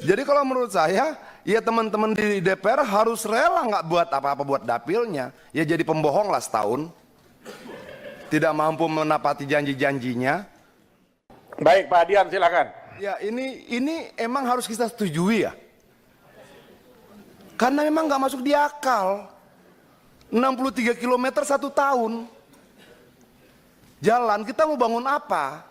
Jadi kalau menurut saya, ya teman-teman di DPR harus rela nggak buat apa-apa buat dapilnya. Ya jadi pembohong lah setahun. Tidak mampu menepati janji-janjinya. Baik, Pak Adian silakan. Ya ini emang harus kita setujui ya. Karena memang nggak masuk di akal. 63 km 1 tahun. Jalan, kita mau bangun apa?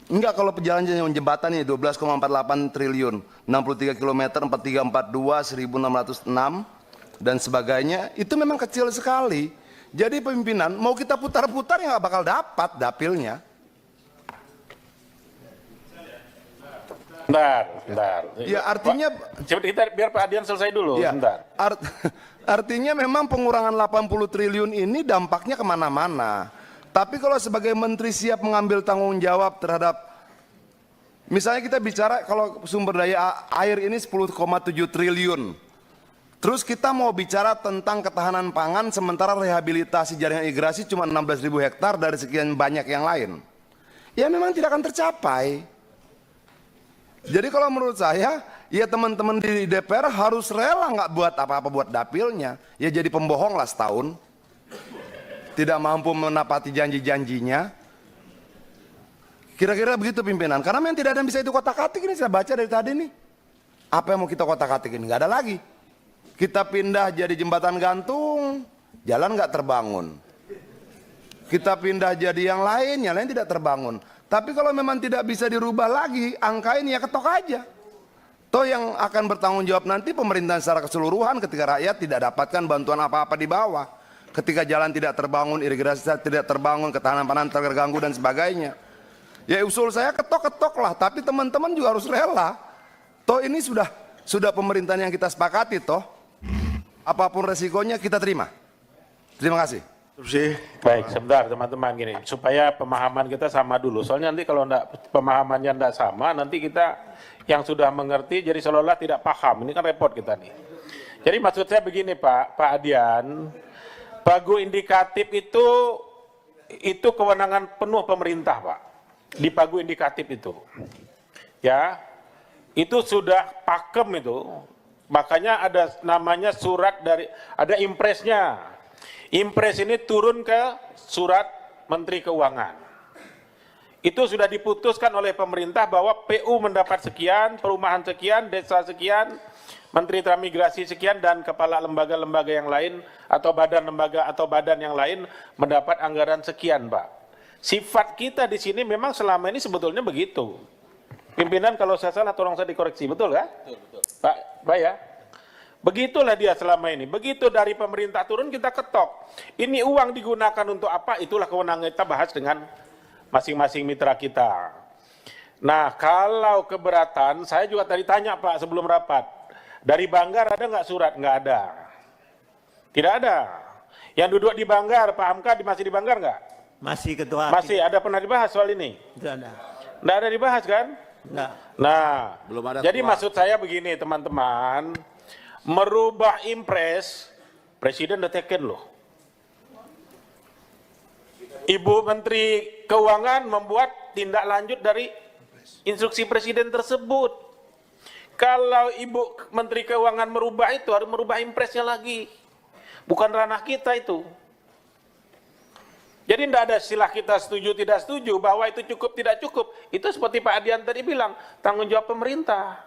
Enggak, kalau perjalanan jembatan ini 12,48 triliun, 63 km, 4342, 1606 dan sebagainya, itu memang kecil sekali. Jadi pimpinan mau kita putar-putar ya nggak bakal dapat dapilnya. Bentar. Ya artinya Kita biar Pak Adian selesai dulu. ya, Bentar. artinya memang pengurangan 80 triliun ini dampaknya kemana-mana. Tapi kalau sebagai menteri siap mengambil tanggung jawab terhadap, misalnya kita bicara kalau sumber daya air ini 10,7 triliun. Terus kita mau bicara tentang ketahanan pangan sementara rehabilitasi jaringan irigasi cuma 16.000 hektar dari sekian banyak yang lain. Ya memang tidak akan tercapai. Jadi kalau menurut saya, ya teman-teman di DPR harus rela nggak buat apa-apa buat dapilnya. Ya jadi pembohong lah setahun. Tidak mampu menepati janji-janjinya. Kira-kira begitu pimpinan. Karena memang tidak ada yang bisa itu kotak-katik ini, saya baca dari tadi nih. Apa yang mau kita kotak-katik ini? Nggak ada lagi. Kita pindah jadi jembatan gantung, jalan nggak terbangun. Kita pindah jadi yang lain tidak terbangun. Tapi kalau memang tidak bisa dirubah lagi, angka ini ya ketok aja. Toh yang akan bertanggung jawab nanti pemerintahan secara keseluruhan ketika rakyat tidak dapatkan bantuan apa-apa di bawah. Ketika jalan tidak terbangun, irigasi tidak terbangun, ketahanan pangan terganggu dan sebagainya. Ya usul saya ketok-ketok lah, tapi teman-teman juga harus rela. Toh ini sudah pemerintahan yang kita sepakati toh. Apapun resikonya kita terima. Terima kasih. Baik, sebentar teman-teman gini, supaya pemahaman kita sama dulu. Soalnya nanti kalau pemahamannya tidak sama, nanti kita yang sudah mengerti jadi seolah-olah tidak paham. Ini kan repot kita nih. Jadi maksud saya begini Pak Adian, pagu indikatif itu kewenangan penuh pemerintah Pak. Di pagu indikatif itu, ya, itu sudah pakem itu. Makanya ada namanya surat dari, ada impresnya. Impres ini turun ke surat Menteri Keuangan. Itu sudah diputuskan oleh pemerintah bahwa PU mendapat sekian, perumahan sekian, desa sekian, Menteri Transmigrasi sekian, dan kepala lembaga-lembaga yang lain atau badan lembaga atau badan yang lain mendapat anggaran sekian, Pak. Sifat kita di sini memang selama ini sebetulnya begitu. Pimpinan kalau saya salah tolong saya dikoreksi, betul ya? Betul. Pak ya? Begitulah dia selama ini. Begitu dari pemerintah turun kita ketok. Ini uang digunakan untuk apa? Itulah kewenangan kita bahas dengan masing-masing mitra kita. Nah, kalau keberatan, saya juga tadi tanya Pak sebelum rapat. Dari Banggar ada nggak surat? Nggak ada. Tidak ada. Yang duduk di Banggar, Pak Hamka masih di Banggar nggak? Masih ketua. Masih. Ada pernah dibahas soal ini? Tidak ada. Nggak ada dibahas kan? Nggak. Nah, belum ada. Jadi maksud saya begini teman-teman. Merubah impres, Presiden udah teken loh. Ibu Menteri Keuangan membuat tindak lanjut dari instruksi Presiden tersebut. Kalau Ibu Menteri Keuangan merubah itu, harus merubah impresnya lagi. Bukan ranah kita itu. Jadi tidak ada istilah kita setuju tidak setuju, bahwa itu cukup tidak cukup. Itu seperti Pak Adian tadi bilang, tanggung jawab pemerintah.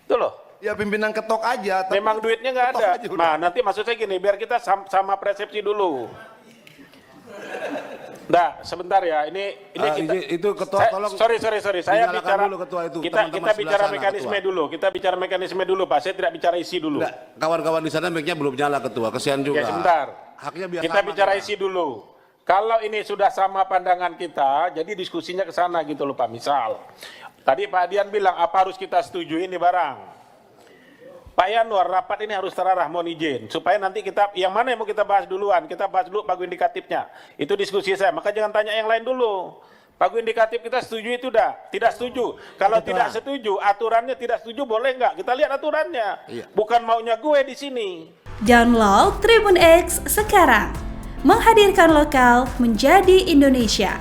Itu loh. Ya pimpinan ketok aja. Memang duitnya nggak ada. Nah nanti maksud saya gini, biar kita sama persepsi dulu. Nah sebentar ya, ini kita, itu ketua tolong. Sorry, saya bicara dulu ketua itu, kita bicara sana, mekanisme ketua. dulu. Kita bicara mekanisme dulu, Pak. Saya tidak bicara isi dulu. Kawan-kawan di sana mic-nya belum nyala ketua, kesian juga. Ya sebentar. Haknya biar Kita sama bicara kita. isi dulu. Kalau ini sudah sama pandangan kita, jadi diskusinya ke sana gitu loh Pak. Misal, tadi Pak Adian bilang apa harus kita setujui ini barang. Pak Yanuar, rapat ini harus terarah, mohon izin. Supaya nanti kita, yang mana yang mau kita bahas duluan, kita bahas dulu pagu indikatifnya. Itu diskusi saya, maka jangan tanya yang lain dulu. Pagu indikatif kita setuju itu dah, tidak setuju. Kalau tidak setuju, aturannya tidak setuju boleh nggak? Kita lihat aturannya. Iya. Bukan maunya gue di sini. Download Tribun X sekarang. Menghadirkan lokal menjadi Indonesia.